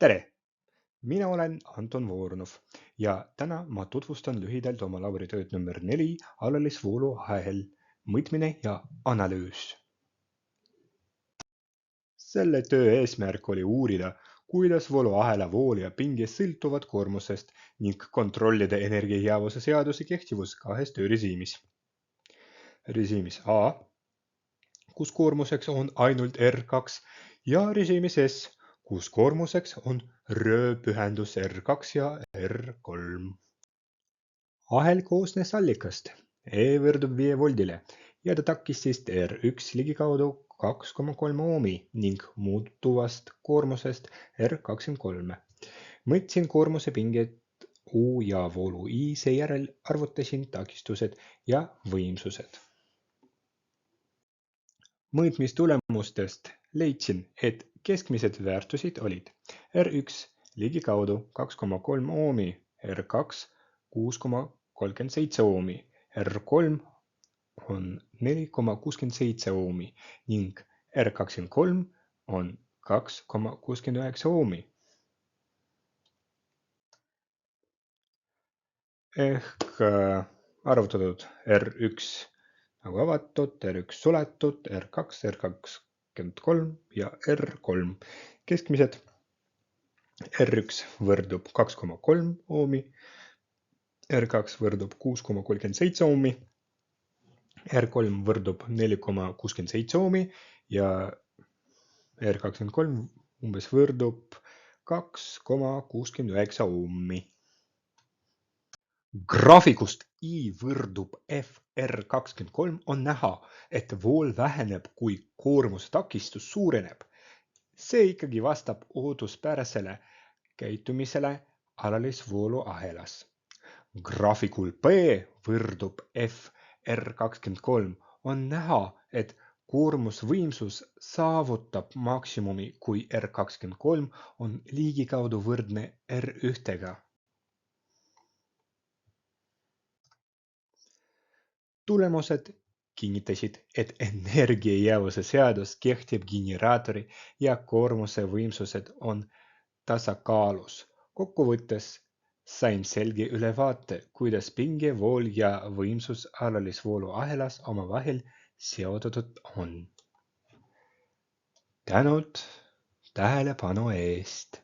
Tere! Mina olen Anton Voronov ja täna ma tutvustan lühidalt oma laboritööd number 4 alalisvoolu ahel, mõõtmine ja analüüs. Selle töö eesmärk oli uurida, kuidas vooluahela vool ja pinge sõltuvad koormusest ning kontrollida energiajäävuse seaduse kehtivus kahes töörežiimis. Režiimis A, kus koormuseks on ainult R2 ja režiimis S, kus koormuseks on rööpühendus R2 ja R3. Ahel koosnes allikast E võrdub 5 voldile ja ta takistist R1 ligikaudu 2,3 ohmi ning muutuvast koormusest R23. Mõõtsin koormuse pinget U ja voolu I, seejärel arvutasin takistused ja võimsused. Mõõtmistulemustest leidsin, et keskmised väärtused olid R1 ligikaudu 2,3 ohmi, R2 6,37 ohmi, R3 on 4,67 ohmi ning R23 on 2,69 ohmi. Ehk arvutatud R1 nagu avatud, R1 suletud, R2, R23 ja R3 keskmised. R1 võrdub 2,3 ohmi, R2 võrdub 6,37 ohmi, R3 võrdub 4,67 ohmi ja R23 umbes võrdub 2,69 ohmi. Graafikust I võrdub FR23 on näha, et vool väheneb, kui koormustakistus suureneb. See ikkagi vastab ootuspärasele käitumisele alalisvoolu ahelas. Graafikul B võrdub FR23 on näha, et koormusvõimsus saavutab maksimumi, kui R23 on ligikaudu võrdne R1-ga. Tulemused kinnitasid, et energiajäävuse seadus kehtib generaatori ja koormuse võimsused on tasakaalus. Kokkuvõttes sain selge ülevaate, kuidas pinge, vool ja võimsus alalisvoolu ahelas omavahel seotud on. Tänud tähelepanu eest!